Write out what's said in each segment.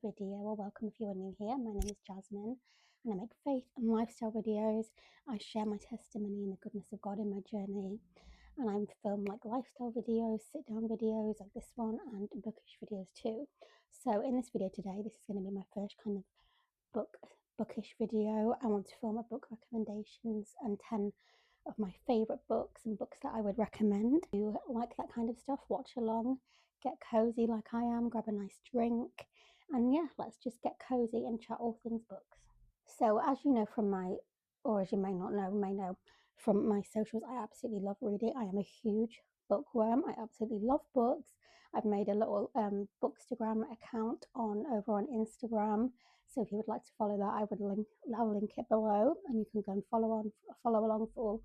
video, or welcome if you are new here. My name is Jasmine and I make faith and lifestyle videos. I share my testimony and the goodness of God in my journey, and I film like lifestyle videos, sit down videos like this one, and bookish videos too. So in this video today, this is going to be my first kind of bookish video. I want to film a book recommendations and 10 of my favorite books and books that I would recommend. If you like that kind of stuff, watch along, get cozy like I am, grab a nice drink, and yeah, let's just get cozy and chat all things books. So as you know from my, or as you may not know, may know from my socials, I absolutely love reading. I am a huge bookworm. I absolutely love books. I've made a little bookstagram account over on Instagram. So if you would like to follow that, I'll link it below, and you can go and follow along for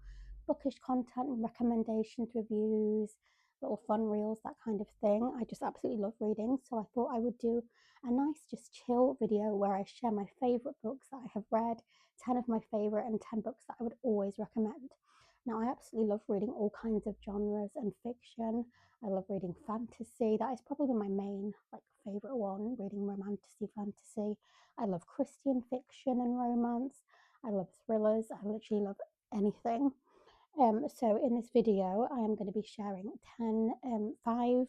bookish content, recommendations, reviews, little fun reels, that kind of thing. I just absolutely love reading, so I thought I would do a nice just chill video where I share my favorite books that I have read, 10 of my favorite and 10 books that I would always recommend. Now, I absolutely love reading all kinds of genres and fiction. I love reading fantasy. That is probably my main favorite one, reading fantasy. I love Christian fiction and romance. I love thrillers. I literally love anything. So in this video, I am going to be sharing 5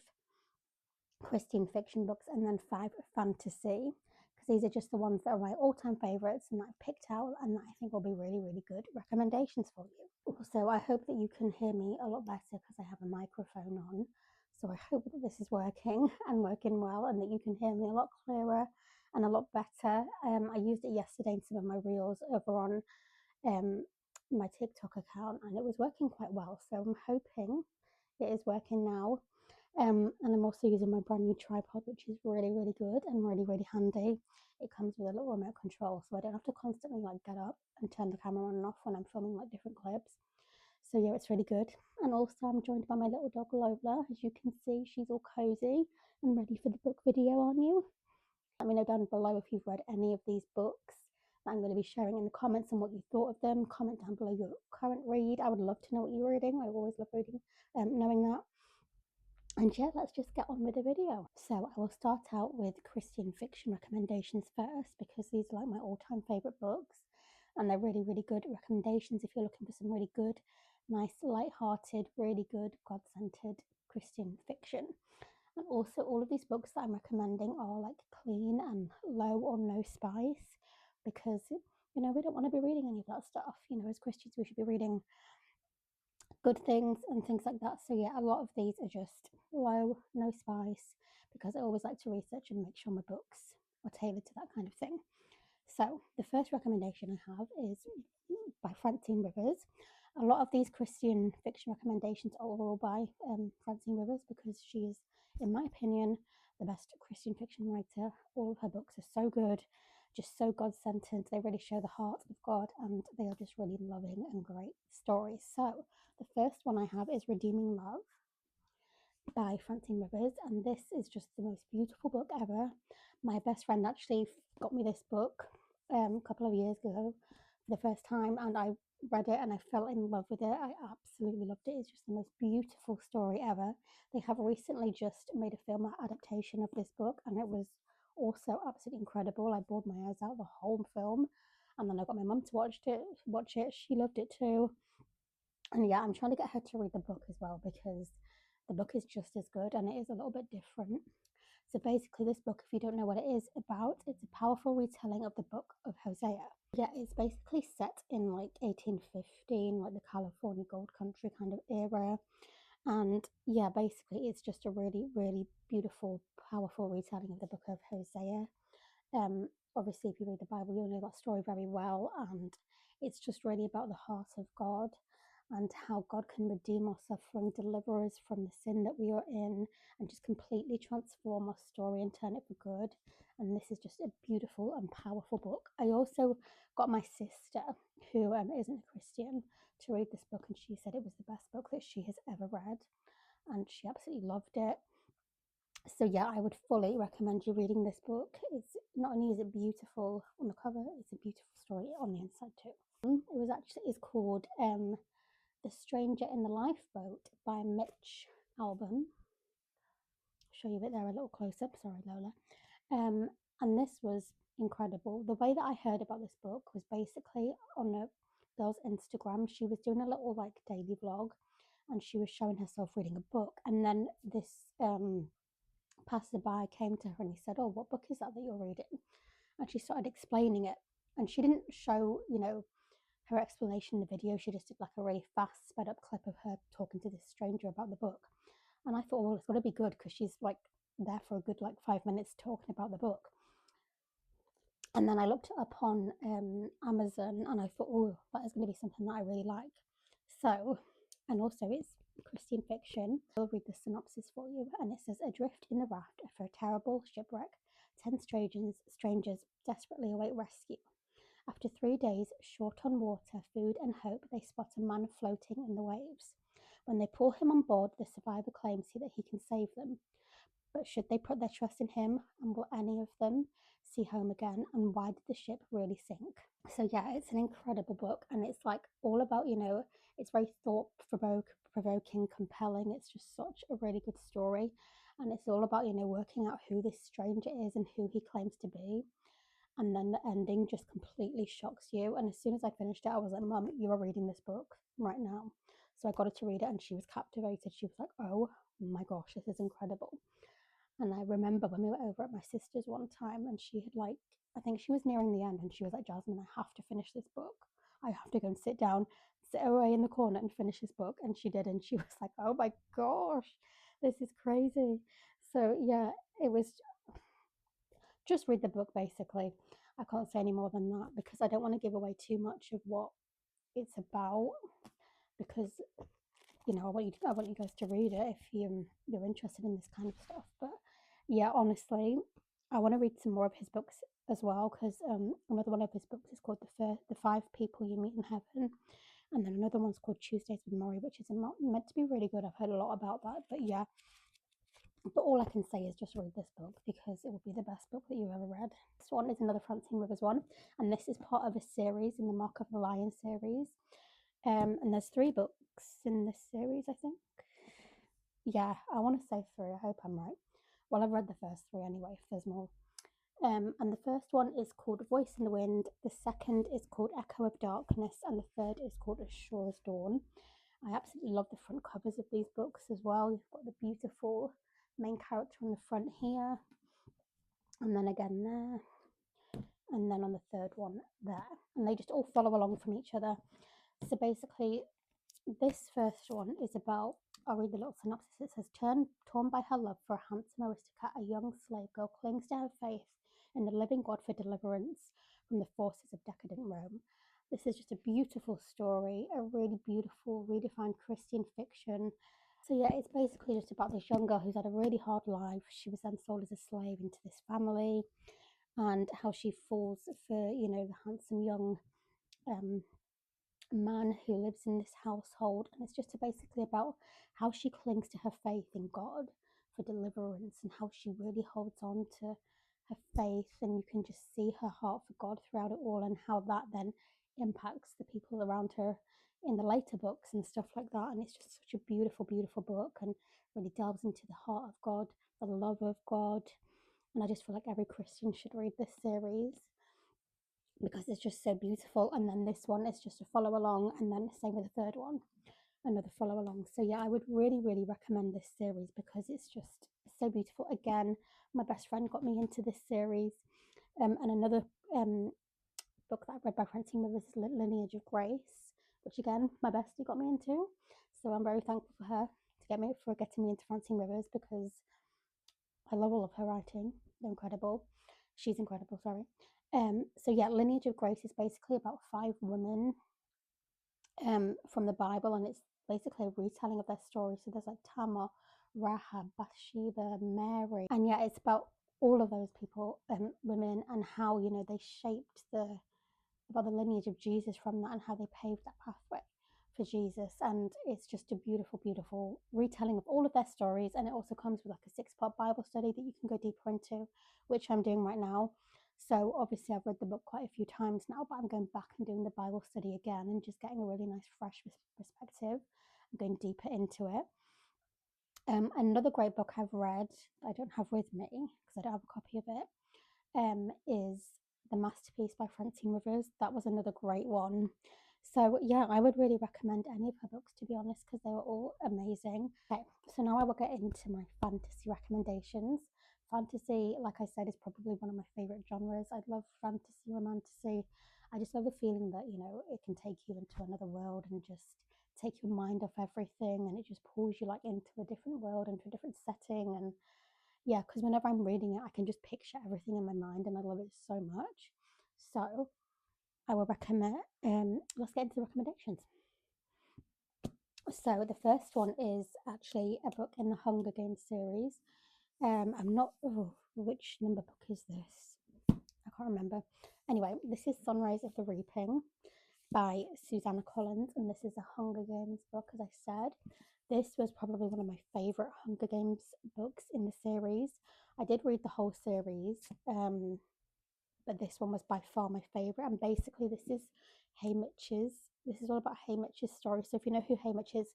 Christian fiction books and then 5 fantasy, because these are just the ones that are my all-time favorites and that I've picked out and that I think will be really, really good recommendations for you. Also, I hope that you can hear me a lot better because I have a microphone on. So I hope that this is working and working well, and that you can hear me a lot clearer and a lot better. I used it yesterday in some of my reels over on my TikTok account, and it was working quite well. So I'm hoping it is working now. And I'm also using my brand new tripod, which is really, really good and really, really handy. It comes with a little remote control, so I don't have to constantly get up and turn the camera on and off when I'm filming different clips. So yeah, it's really good. And also I'm joined by my little dog Lola. As you can see, she's all cozy and ready for the book video, aren't you? Let me know down below if you've read any of these books that I'm going to be sharing in the comments and what you thought of them. Comment down below your current read. I would love to know what you're reading. I always love reading, knowing that. And yeah, let's just get on with the video. So I will start out with Christian fiction recommendations first, because these are my all-time favorite books, and they're really, really good recommendations if you're looking for some really good, nice, light-hearted, really good, God-centered Christian fiction. And also, all of these books that I'm recommending are clean and low or no spice, because we don't want to be reading any of that stuff. As Christians, we should be reading good things and things like that. So yeah, a lot of these are just low, no spice, because I always like to research and make sure my books are tailored to that kind of thing. So the first recommendation I have is by Francine Rivers. A lot of these Christian fiction recommendations are all by Francine Rivers, because she is, in my opinion, the best Christian fiction writer. All of her books are so good, just so God-centered. They really show the heart of God, and they are just really loving and great stories. So the first one I have is Redeeming Love by Francine Rivers, and this is just the most beautiful book ever. My best friend actually got me this book a couple of years ago for the first time, and I read it and I fell in love with it. I absolutely loved it. It's just the most beautiful story ever. They have recently just made a film adaptation of this book, and it was also absolutely incredible. I bawled my eyes out the whole film, and then I got my mum to watch it. She loved it too. And yeah, I'm trying to get her to read the book as well, because the book is just as good and it is a little bit different. So basically, this book, if you don't know what it is about, it's a powerful retelling of the book of Hosea. Yeah, it's basically set in 1815, the California gold country kind of era. And yeah, basically it's just a really, really beautiful, powerful retelling of the book of Hosea. Obviously, if you read the Bible, you'll know that story very well, and it's just really about the heart of God and how God can redeem our suffering, deliver us from the sin that we are in, and just completely transform our story and turn it for good. And this is just a beautiful and powerful book. I also got my sister, who isn't a Christian, to read this book, and she said it was the best book that she has ever read, and she absolutely loved it. So yeah, I would fully recommend you reading this book. It's not only is it beautiful on the cover, it's a beautiful story on the inside too. It's called The Stranger in the Lifeboat by Mitch albom. I'll show you it there a little close up. Sorry, Lola. And this was incredible. The way that I heard about this book was basically on a girl's Instagram. She was doing a little like daily vlog, and she was showing herself reading a book. And then this passerby came to her and he said, "Oh, what book is that you're reading?" And she started explaining it. And she didn't show, her explanation in the video. She just did like a really fast, sped up clip of her talking to this stranger about the book. And I thought, well, it's got to be good because she's like there for a good like 5 minutes talking about the book. And then I looked it up on Amazon and I thought, oh, that is going to be something that I really like. So, and also it's Christian fiction. I'll read the synopsis for you. And it says, adrift in the raft after a terrible shipwreck, 10 strangers desperately await rescue. After 3 days, short on water, food, and hope, they spot a man floating in the waves. When they pull him on board, the survivor claims that he can save them. But should they put their trust in him, and will any of them see home again? And why did the ship really sink? So yeah, it's an incredible book, and it's like all about, it's very thought provoking, compelling. It's just such a really good story, and it's all about, working out who this stranger is and who he claims to be. And then the ending just completely shocks you. And as soon as I finished it, I was like, Mum, you are reading this book right now. So I got her to read it, and she was captivated. She was like, oh my gosh, this is incredible. And I remember when we were over at my sister's one time, and she had like, I think she was nearing the end, and she was like, Jasmine, I have to finish this book. I have to go and sit down, sit away in the corner and finish this book. And she did. And she was like, oh my gosh, this is crazy. So yeah, it was just read the book basically. I can't say any more than that because I don't want to give away too much of what it's about because I want you guys to read it if you're interested in this kind of stuff. But yeah, honestly, I want to read some more of his books as well because another one of his books is called the Five People You Meet in Heaven, and then another one's called Tuesdays with Maury, which is meant to be really good. I've heard a lot about that, but yeah. But all I can say is just read this book because it will be the best book that you've ever read. This one is another Francine Rivers one, and this is part of a series in the Mark of the Lion series. And there's 3 books in this series, I think. Yeah, I want to say 3. I hope I'm right. Well, I've read the first 3 anyway, if there's more. And the first one is called Voice in the Wind, the second is called Echo of Darkness, and the third is called As Sure as Dawn. I absolutely love the front covers of these books as well. You've got the beautiful main character on the front here, and then again there, and then on the third one there. And they just all follow along from each other. So basically, this first one is about, I'll read the little synopsis. It says, torn by her love for a handsome aristocrat, a young slave girl clings to her faith in the living God for deliverance from the forces of decadent Rome. This is just a beautiful story, a really beautiful, redefined Christian fiction. So yeah, it's basically just about this young girl who's had a really hard life. She was then sold as a slave into this family, and how she falls for, the handsome young man who lives in this household. And it's just basically about how she clings to her faith in God for deliverance and how she really holds on to her faith. And you can just see her heart for God throughout it all, and how that then impacts the people around her in the later books and stuff like that. And it's just such a beautiful, beautiful book, and really delves into the heart of God, the love of God. And I just feel like every Christian should read this series because it's just so beautiful. And then this one is just a follow along, and then same with the third one, another follow along. So yeah, I would really, really recommend this series because it's just so beautiful. Again, my best friend got me into this series. And another book that I read by Francine Rivers is Lineage of Grace, which again, my bestie got me into. So I'm very thankful for her for getting me into Francine Rivers because I love all of her writing. They're incredible. She's incredible, sorry. So yeah, Lineage of Grace is basically about 5 women from the Bible, and it's basically a retelling of their story. So there's like Tamar, Rahab, Bathsheba, Mary, and yeah, it's about all of those people, women, and how they shaped about the lineage of Jesus from that, and how they paved that pathway for Jesus. And it's just a beautiful, beautiful retelling of all of their stories. And it also comes with like a 6-part Bible study that you can go deeper into, which I'm doing right now. So obviously I've read the book quite a few times now, but I'm going back and doing the Bible study again and just getting a really nice fresh perspective. I'm going deeper into it. Another great book I've read that I don't have with me because I don't have a copy of it, is The Masterpiece by Francine. That was another great one. So yeah, I would really recommend any of her books, to be honest, because they were all amazing. Okay, so now I will get into my fantasy recommendations. Fantasy, like I said, is probably one of my favorite genres. I love fantasy, romantasy. I just love the feeling that, it can take you into another world and just take your mind off everything, and it just pulls you like into a different world, into a different setting. And yeah, because whenever I'm reading it, I can just picture everything in my mind, and I love it so much. So I will recommend. Let's get into the recommendations. So the first one is actually a book in the Hunger Games series. I'm not. Oh, which number book is this? I can't remember. Anyway, this is Sunrise of the Reaping by Susanna Collins, and this is a Hunger Games book, as I said. This was probably one of my favourite Hunger Games books in the series. I did read the whole series, but this one was by far my favourite. And basically, this is all about Haymitch's story. So if you know who Haymitch is,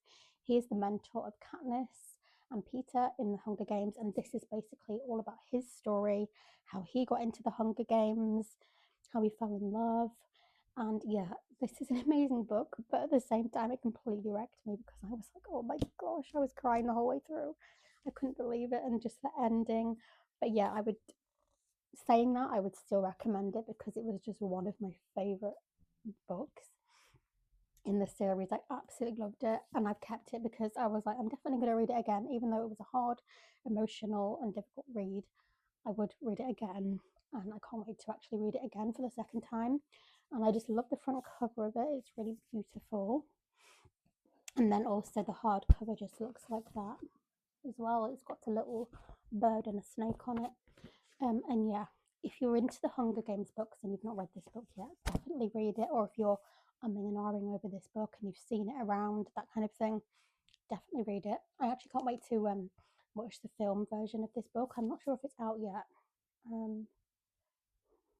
he is the mentor of Katniss and Peter in the Hunger Games, and this is basically all about his story, how he got into the Hunger Games, how he fell in love. And yeah, this is an amazing book, but at the same time, it completely wrecked me because I was like, oh my gosh, I was crying the whole way through. I couldn't believe it, and just the ending. But yeah, saying that, I would still recommend it because it was just one of my favorite books in the series. I absolutely loved it, and I've kept it because I was like, I'm definitely going to read it again, even though it was a hard, emotional, and difficult read. I would read it again, and I can't wait to actually read it again for the second time. And I just love the front cover of it, it's really beautiful. And then also the hardcover just looks like that as well. It's got a little bird and a snake on it. And yeah, if you're into the Hunger Games books and you've not read this book yet, definitely read it. Or if you're umming and ahhing over this book and you've seen it around, that kind of thing, definitely read it. I actually can't wait to watch the film version of this book. I'm not sure if it's out yet.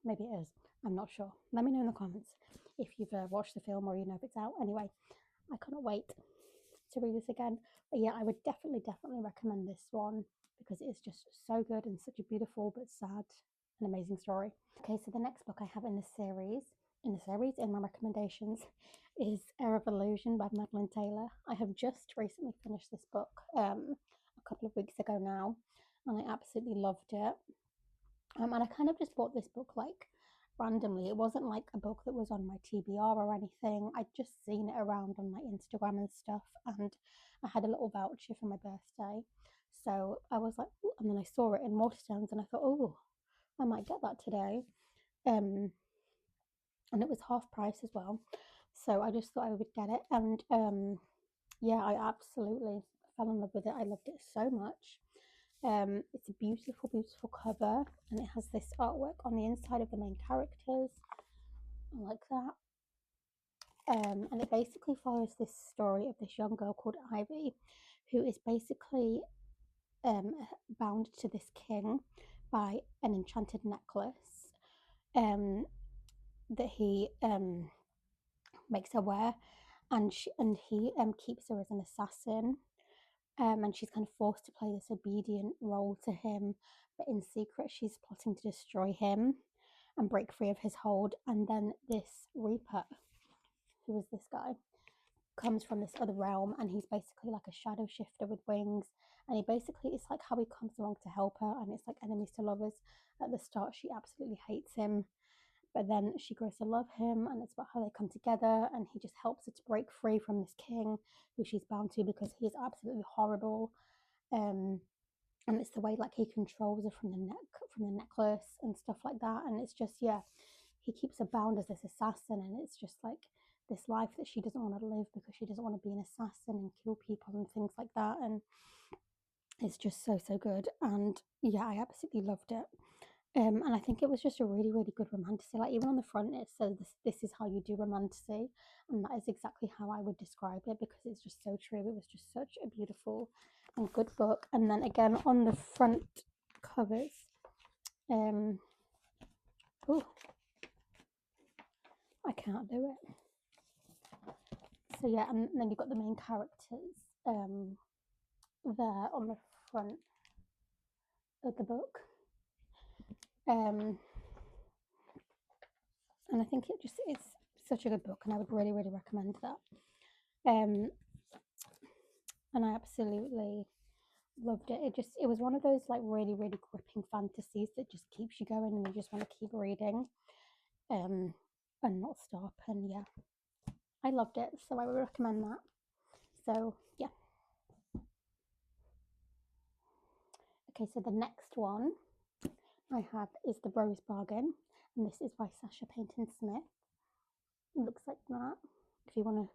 Maybe it is. I'm not sure. Let me know in the comments if you've watched the film or you know if it's out. Anyway, I cannot wait to read this again. But yeah, I would definitely recommend this one because it is just so good and such a beautiful but sad and amazing story. Okay, so the next book I have in my recommendations, is Air of Illusion by Madeline Taylor. I have just recently finished this book a couple of weeks ago now, and I absolutely loved it. And I kind of just bought this book like randomly. It wasn't like a book that was on my TBR or anything. I'd just seen it around on my Instagram and stuff, and I had a little voucher for my birthday. So I was like, ooh, and then I saw it in Waterstones, and I thought, oh, I might get that today. And it was half price as well. So I just thought I would get it. And yeah, I absolutely fell in love with it. I loved it so much. It's a beautiful, beautiful cover, and it has this artwork on the inside of the main characters. I like that. And it basically follows this story of this young girl called Ivy, who is basically bound to this king by an enchanted necklace that he makes her wear, and he keeps her as an assassin. And she's kind of forced to play this obedient role to him, but in secret she's plotting to destroy him and break free of his hold. And then this Reaper, who is this guy, comes from this other realm, and he's basically like a shadow shifter with wings. And it's like how he comes along to help her, and it's like enemies to lovers. At the start she absolutely hates him, but then she grows to love him, and it's about how they come together, and he just helps her to break free from this king who she's bound to because he is absolutely horrible. And it's the way like he controls her from the necklace and stuff like that. And it's just, yeah, he keeps her bound as this assassin, and it's just like this life that she doesn't want to live because she doesn't want to be an assassin and kill people and things like that. And it's just so good. And yeah, I absolutely loved it. And I think it was just a really, really good romantasy. Like even on the front, it says this is how you do romantasy, and that is exactly how I would describe it because it's just so true. It was just such a beautiful and good book. And then again on the front covers, oh, I can't do it. So yeah, and then you've got the main characters there on the front of the book. Um, and I think it's such a good book, and I would really, really recommend that. Um, and I absolutely loved it. It was one of those like really, really gripping fantasies that just keeps you going, and you just want to keep reading, um, and not stop. And yeah, I loved it, so I would recommend that. So yeah. Okay, so the next one I have is The Rose Bargain, and this is by Sasha Payton Smith. It looks like that. If you want to,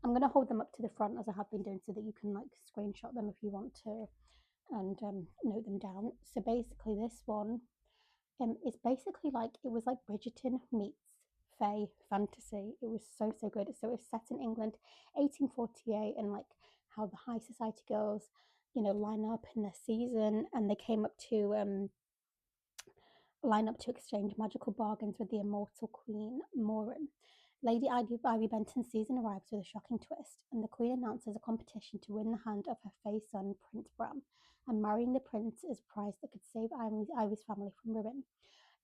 I'm going to hold them up to the front as I have been doing so that you can like screenshot them if you want to and note them down. So basically, this one is basically like it was like Bridgerton meets Fae fantasy. It was so so good. So it's set in England, 1848, and like how the high society girls, line up in their season, and they came up to line up to exchange magical bargains with the immortal Queen Morin. Lady Ivy Benton's season arrives with a shocking twist, and the Queen announces a competition to win the hand of her Fae son, Prince Bram, and marrying the prince is a prize that could save Ivy's family from ruin.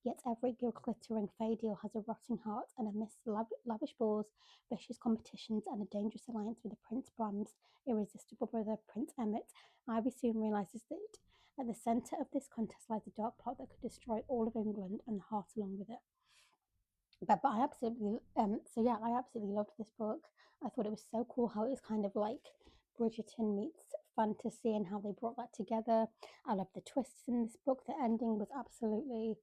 Yet every glittering Fae deal has a rotting heart, and amidst lavish balls, vicious competitions, and a dangerous alliance with the Prince Bram's irresistible brother, Prince Emmett, Ivy soon realizes that at the centre of this contest lies a dark plot that could destroy all of England and the heart along with it. But I absolutely so yeah, I absolutely loved this book. I thought it was so cool how it was kind of like Bridgerton meets fantasy and how they brought that together. I love the twists in this book. The ending was absolutely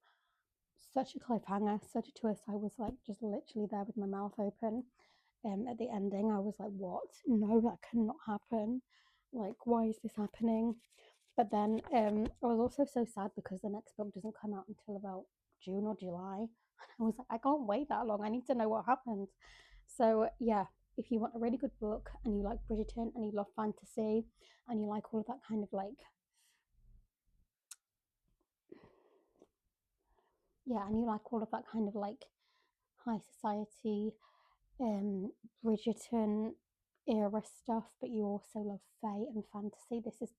such a cliffhanger, such a twist. I was like just literally there with my mouth open. At the ending, I was like, "What? No, that cannot happen! Like, why is this happening?" But then I was also so sad because the next book doesn't come out until about June or July. I was like, I can't wait that long. I need to know what happens. So yeah, if you want a really good book and you like Bridgerton and you love fantasy and you like all of that kind of like yeah, and you like all of that kind of like high society, Bridgerton era stuff, but you also love Fae and fantasy, this is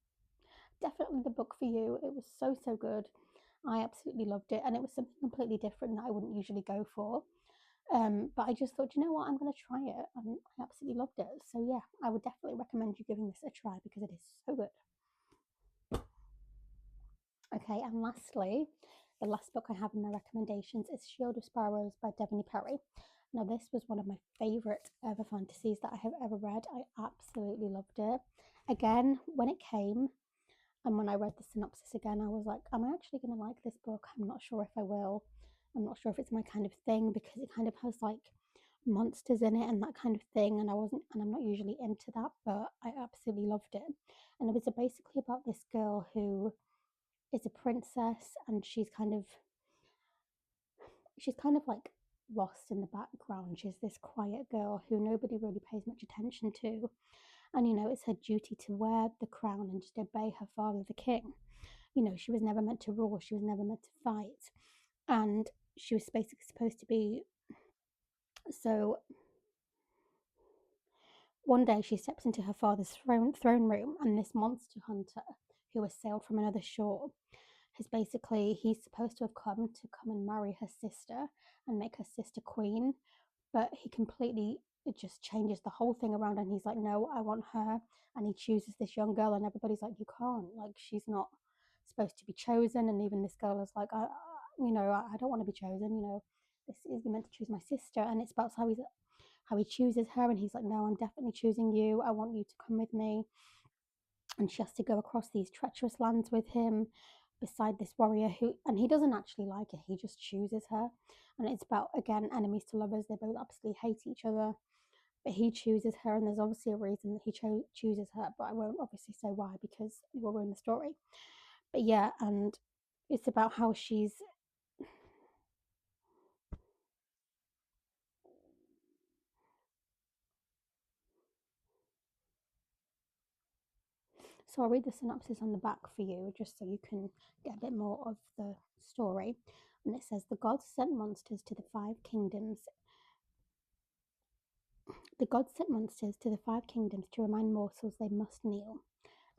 definitely the book for you. It was so, so good. I absolutely loved it, and it was something completely different that I wouldn't usually go for. But I just thought, you know what, I'm going to try it, and I absolutely loved it. So yeah, I would definitely recommend you giving this a try because it is so good. Okay, and lastly, the last book I have in my recommendations is Shield of Sparrows by Devony Perry. Now, this was one of my favourite ever fantasies that I have ever read. I absolutely loved it. Again, when it came, and when I read the synopsis again, I was like, am I actually going to like this book? I'm not sure if I will. I'm not sure if it's my kind of thing because it kind of has like monsters in it and that kind of thing. And I'm not usually into that, but I absolutely loved it. And it was basically about this girl who is a princess and she's kind of like lost in the background. She's this quiet girl who nobody really pays much attention to. And, it's her duty to wear the crown and just obey her father, the king. She was never meant to rule, she was never meant to fight. And she was basically supposed to be. So one day she steps into her father's throne room, and this monster hunter who has sailed from another shore he's supposed to have come and marry her sister and make her sister queen, but he completely it just changes the whole thing around, and he's like, no, I want her. And he chooses this young girl, and everybody's like, you can't, like, she's not supposed to be chosen. And even this girl is like, I don't want to be chosen, this is, you're meant to choose my sister. And it's about how he chooses her, and he's like, no, I'm definitely choosing you, I want you to come with me. And she has to go across these treacherous lands with him beside this warrior who, and he doesn't actually like her, he just chooses her. And it's about, again, enemies to lovers, they both absolutely hate each other, but he chooses her, and there's obviously a reason that he chooses her, but I won't obviously say why because it will ruin the story. But yeah, and it's about how she's. So I'll read the synopsis on the back for you, just so you can get a bit more of the story. And it says, the gods sent monsters to the five kingdoms. The gods sent monsters to the five kingdoms to remind mortals they must kneel.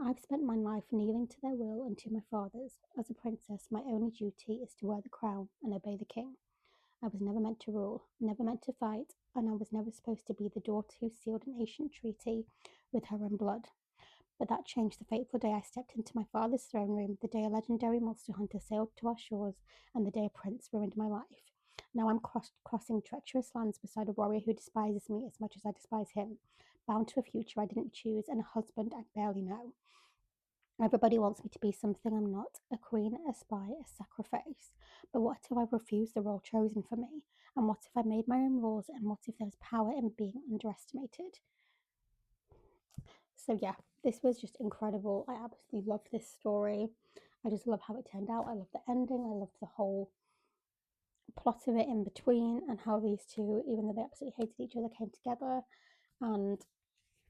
I've spent my life kneeling to their will and to my father's. As a princess, my only duty is to wear the crown and obey the king. I was never meant to rule, never meant to fight, and I was never supposed to be the daughter who sealed an ancient treaty with her own blood. But that changed the fateful day I stepped into my father's throne room, the day a legendary monster hunter sailed to our shores, and the day a prince ruined my life. Now I'm crossing treacherous lands beside a warrior who despises me as much as I despise him, bound to a future I didn't choose and a husband I barely know. Everybody wants me to be something I'm not, a queen, a spy, a sacrifice. But what if I refuse the role chosen for me? And what if I made my own rules? And what if there's power in being underestimated? So, yeah, this was just incredible. I absolutely loved this story. I just love how it turned out. I love the ending. I loved the whole plot of it in between and how these two, even though they absolutely hated each other, came together. And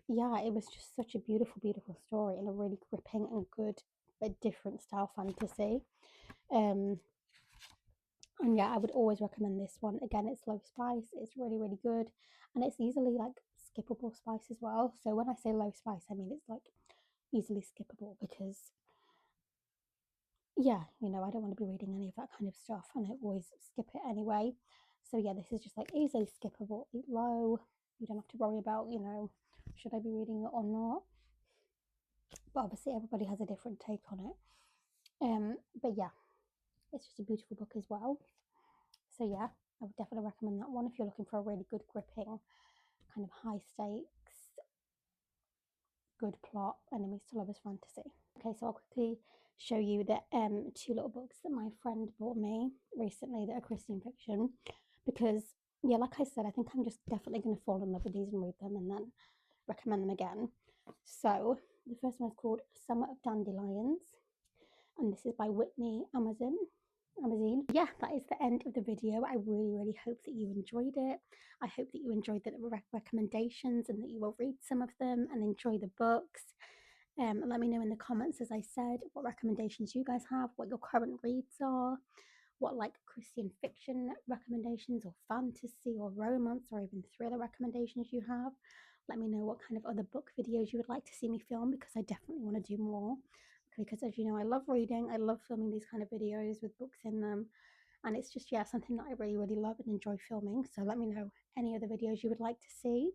yeah, it was just such a beautiful, beautiful story and a really gripping and good but different style fantasy. Um, and yeah, I would always recommend this one. Again, it's low spice, it's really, really good, and it's easily like skippable spice as well. So when I say low spice, I mean it's like easily skippable because yeah, you know, I don't want to be reading any of that kind of stuff and I always skip it anyway. So yeah, this is just like easily skippable, low. You don't have to worry about, you know, should I be reading it or not? But obviously everybody has a different take on it. But yeah, it's just a beautiful book as well. So yeah, I would definitely recommend that one if you're looking for a really good gripping, kind of high stakes, good plot, enemies to lovers fantasy. Okay, so I'll quickly show you the two little books that my friend bought me recently that are Christian fiction, because yeah, like I said, I think I'm just definitely going to fall in love with these and read them and then recommend them again. So the first one is called Summer of Dandelions, and this is by Whitney Amazon. Yeah, that is the end of the video. I really, really hope that you enjoyed it. I hope that you enjoyed the recommendations and that you will read some of them and enjoy the books. Let me know in the comments, as I said, what recommendations you guys have, what your current reads are, what like Christian fiction recommendations or fantasy or romance or even thriller recommendations you have. Let me know what kind of other book videos you would like to see me film, because I definitely want to do more. Because as you know, I love reading, I love filming these kind of videos with books in them, and it's just, yeah, something that I really, really love and enjoy filming. So let me know any other videos you would like to see.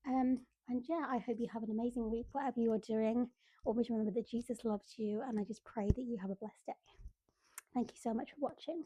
And yeah, I hope you have an amazing week, whatever you are doing. Always remember that Jesus loves you, and I just pray that you have a blessed day. Thank you so much for watching.